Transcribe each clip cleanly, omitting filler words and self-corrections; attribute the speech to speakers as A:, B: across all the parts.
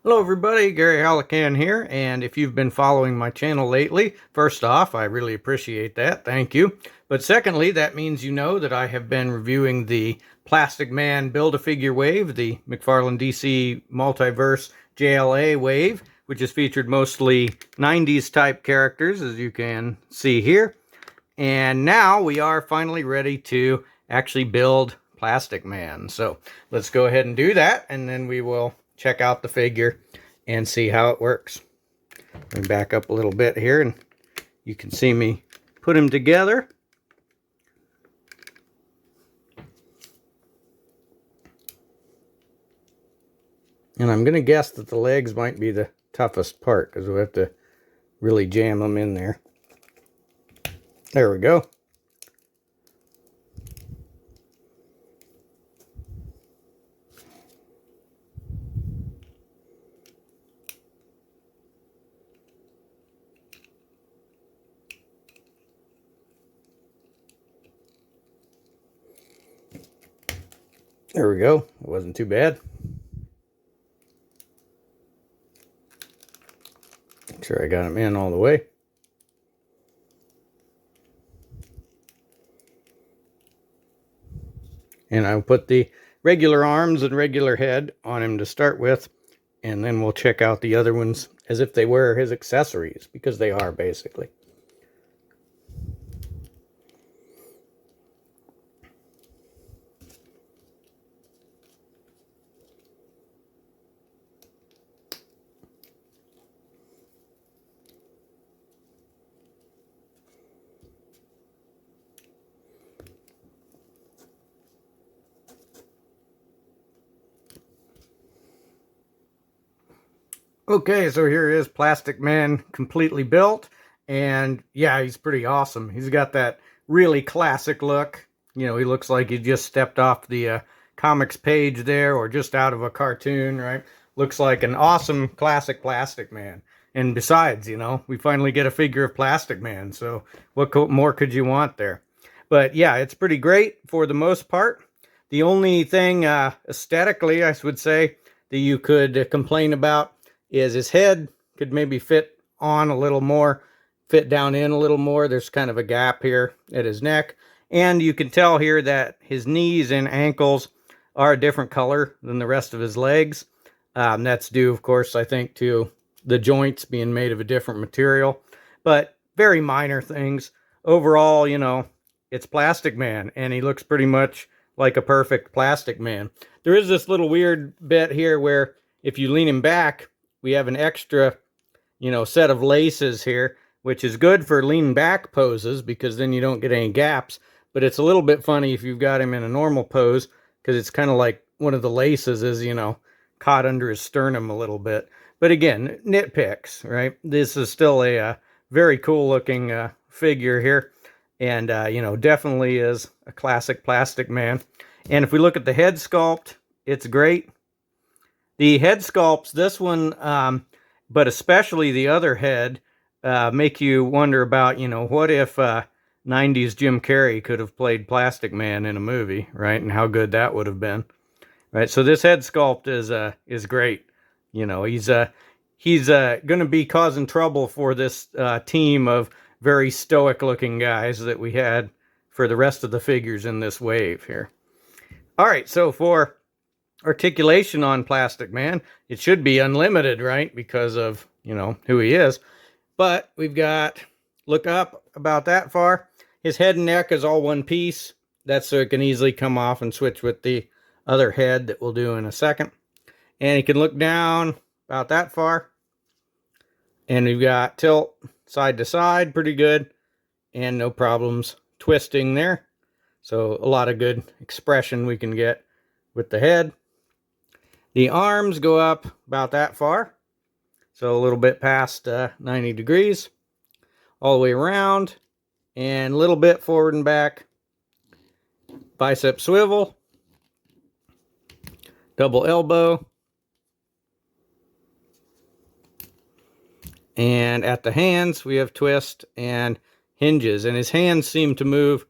A: Hello everybody, Gary Hallican here, and if you've been following my channel lately, first off, I really appreciate that, thank you. But secondly, that means you know that I have been reviewing the Plastic Man Build-A-Figure wave, the McFarlane DC Multiverse JLA wave, which is featured mostly 90s type characters, as you can see here. And now we are finally ready to actually build Plastic Man. So let's go ahead and do that, and then we will check out the figure and see how it works. Let me back up a little bit here, and you can see me put him together. And I'm going to guess that the legs might be the toughest part, because we have to really jam them in there. There we go. There we go. It wasn't too bad. Make sure I got him in all the way. And I'll put the regular arms and regular head on him to start with, and then we'll check out the other ones as if they were his accessories, because they are basically. Okay, so here is Plastic Man completely built, and yeah, he's pretty awesome. He's got that really classic look. You know, he looks like he just stepped off the comics page there, or just out of a cartoon, right? Looks like an awesome classic Plastic Man. And besides, you know, we finally get a figure of Plastic Man, so what more could you want there? But yeah, it's pretty great for the most part. The only thing aesthetically, I would say, that you could complain about is his head could maybe fit on a little more, fit down in a little more. There's kind of a gap here at his neck. And you can tell here that his knees and ankles are a different color than the rest of his legs. That's due, of course, I think, to the joints being made of a different material. But very minor things. Overall, you know, it's Plastic Man, and he looks pretty much like a perfect Plastic Man. There is this little weird bit here where if you lean him back, we have an extra, you know, set of laces here, which is good for lean back poses, because then you don't get any gaps. But it's a little bit funny if you've got him in a normal pose, because it's kind of like one of the laces is, you know, caught under his sternum a little bit. But again, nitpicks, right? This is still a very cool looking figure here. And, you know, definitely is a classic Plastic Man. And if we look at the head sculpt, it's great. The head sculpts, this one, but especially the other head, make you wonder about, you know, what if 90s Jim Carrey could have played Plastic Man in a movie, right? And how good that would have been, right? So this head sculpt is great. You know, he's going to be causing trouble for this team of very stoic-looking guys that we had for the rest of the figures in this wave here. All right, so for articulation on Plastic Man, it should be unlimited, right? Because of, you know, who he is. But we've got, look up about that far. His head and neck is all one piece. That's so it can easily come off and switch with the other head that we'll do in a second. And you can look down about that far. And we've got tilt side to side, pretty good. And no problems twisting there. So a lot of good expression we can get with the head. The arms go up about that far, so a little bit past 90 degrees, all the way around, and a little bit forward and back. Bicep swivel, double elbow, and at the hands we have twist and hinges, and his hands seem to move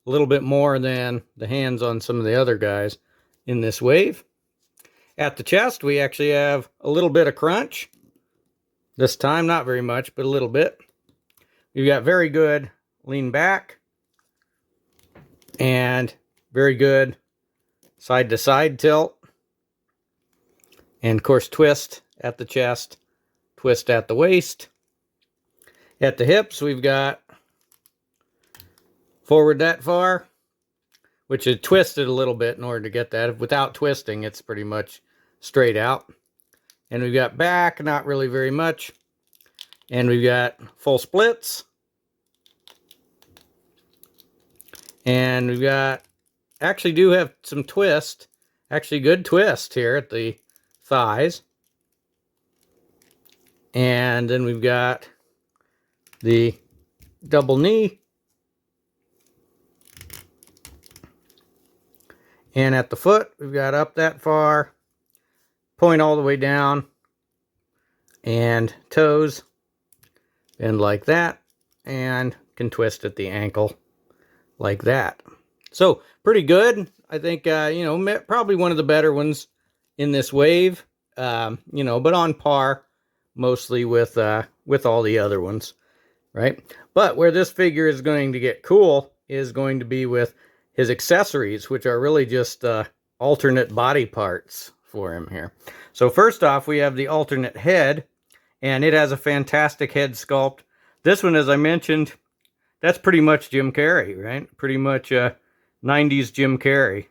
A: a little bit more than the hands on some of the other guys in this wave. At the chest, we actually have a little bit of crunch. This time, not very much, but a little bit. You've got very good lean back and very good side to side tilt. And of course, twist at the chest, twist at the waist. At the hips, we've got forward that far, which is twisted a little bit in order to get that. Without twisting, it's pretty much straight out. And we've got back, not really very much. And we've got full splits. And we've got, actually do have some twist, actually good twist here at the thighs. And then we've got the double knee. And at the foot, we've got up that far, point all the way down, and toes, and like that, and can twist at the ankle like that. So pretty good. I think, you know, probably one of the better ones in this wave, you know, but on par mostly with all the other ones, right? But where this figure is going to get cool is going to be with his accessories, which are really just alternate body parts for him here. So first off, we have the alternate head, and it has a fantastic head sculpt. This one, as I mentioned, that's pretty much Jim Carrey, right? Pretty much 90s Jim Carrey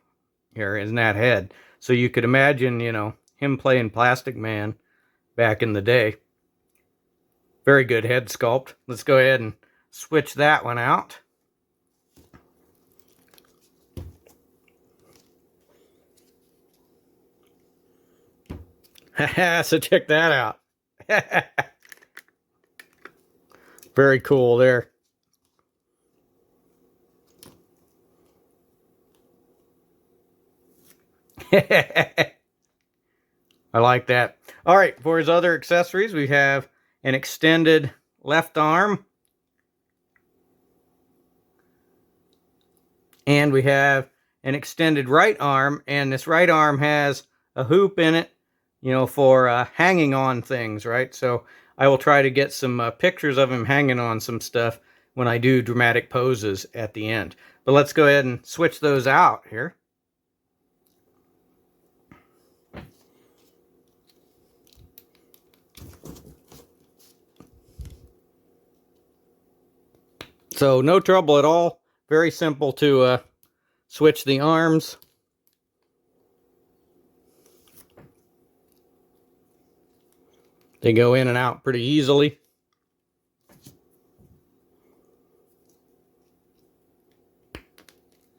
A: here in that head. So you could imagine, you know, him playing Plastic Man back in the day. Very good head sculpt. Let's go ahead and switch that one out. So check that out. Very cool there. I like that. All right, for his other accessories, we have an extended left arm. And we have an extended right arm, and this right arm has a hoop in it, you know, for hanging on things, right? So I will try to get some pictures of him hanging on some stuff when I do dramatic poses at the end. But let's go ahead and switch those out here. So no trouble at all. Very simple to switch the arms. They go in and out pretty easily.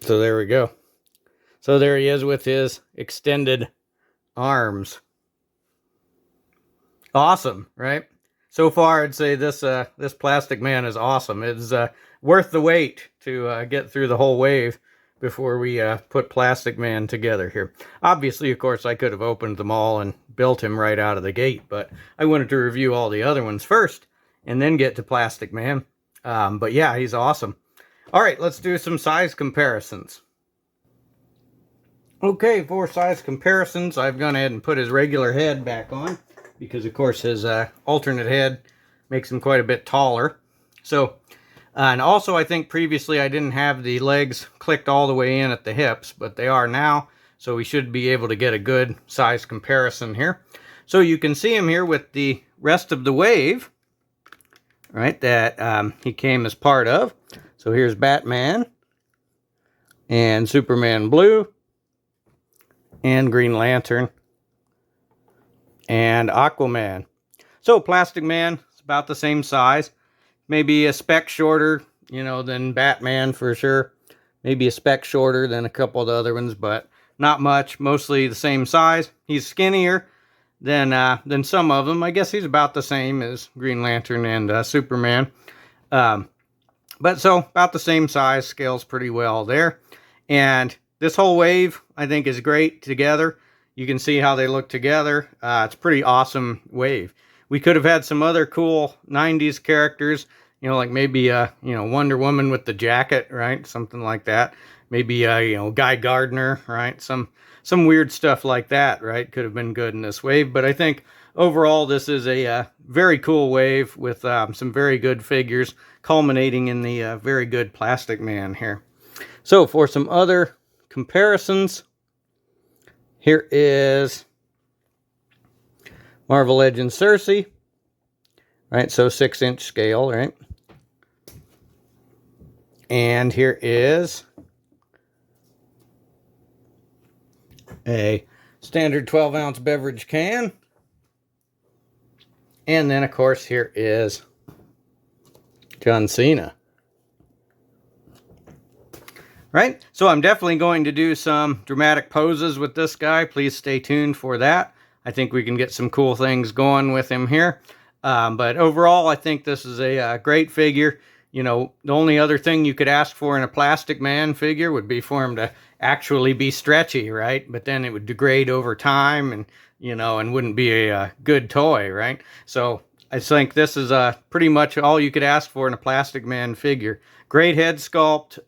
A: So there we go. So there he is with his extended arms. Awesome, right? So far, I'd say this this Plastic Man is awesome. It's worth the wait to get through the whole wave before we put Plastic Man together here. Obviously, of course, I could have opened them all and built him right out of the gate, but I wanted to review all the other ones first and then get to Plastic Man. But yeah, he's awesome. All right, let's do some size comparisons. Okay, for size comparisons, I've gone ahead and put his regular head back on because, of course, his alternate head makes him quite a bit taller. So, and also I think previously I didn't have the legs clicked all the way in at the hips, but they are now, so we should be able to get a good size comparison here. So you can see him here with the rest of the wave, right, that he came as part of. So here's Batman, and Superman Blue, and Green Lantern, and Aquaman. So Plastic Man is about the same size. Maybe a speck shorter, you know, than Batman for sure. Maybe a speck shorter than a couple of the other ones, but not much. Mostly the same size. He's skinnier than some of them. I guess he's about the same as Green Lantern and Superman. But so about the same size, scales pretty well there. And this whole wave, I think, is great together. You can see how they look together. It's a pretty awesome wave. We could have had some other cool 90s characters, you know, like maybe, you know, Wonder Woman with the jacket, right? Something like that. maybe you know, Guy Gardner, right? Some weird stuff like that, right? Could have been good in this wave, but I think overall this is a very cool wave with some very good figures, culminating in the very good Plastic Man here. So for some other comparisons, here is Marvel Legends Cersei, right? So 6-inch scale, right? And here is a standard 12-ounce beverage can. And then, of course, here is John Cena. Right? So I'm definitely going to do some dramatic poses with this guy. Please stay tuned for that. I think we can get some cool things going with him here. But overall, I think this is a great figure. You know, the only other thing you could ask for in a Plastic Man figure would be for him to actually be stretchy, right? But then it would degrade over time and, you know, and wouldn't be a good toy, right? So I think this is pretty much all you could ask for in a Plastic Man figure. Great head sculpt,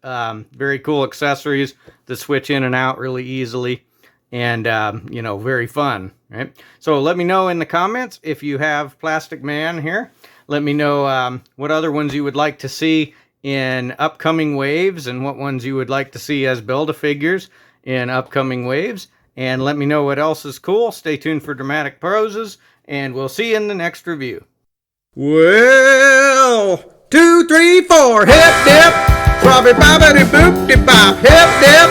A: very cool accessories that switch in and out really easily, and, you know, very fun, right? So let me know in the comments if you have Plastic Man here. Let me know what other ones you would like to see in upcoming waves and what ones you would like to see as Build-A-Figures in upcoming waves. And let me know what else is cool. Stay tuned for dramatic poses, and we'll see you in the next review. Well, 2, 3, 4, hip dip, swabby bobbity boop de bop, hip dip,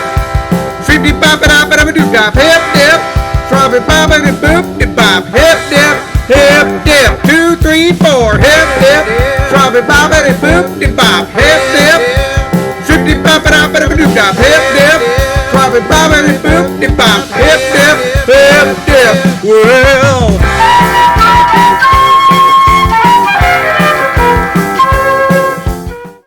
A: sweepy bop it up and I'm a doo dop, hip dip, swabby bobbity boop de bop, hip dip. Hip dip, 2, 3, 4, hip dip, swabby bobbity boop de bop, hip dip, sweepy bop it up and I'm a doo dop, hip dip, swabby bobbity boop de bop, hip dip, well.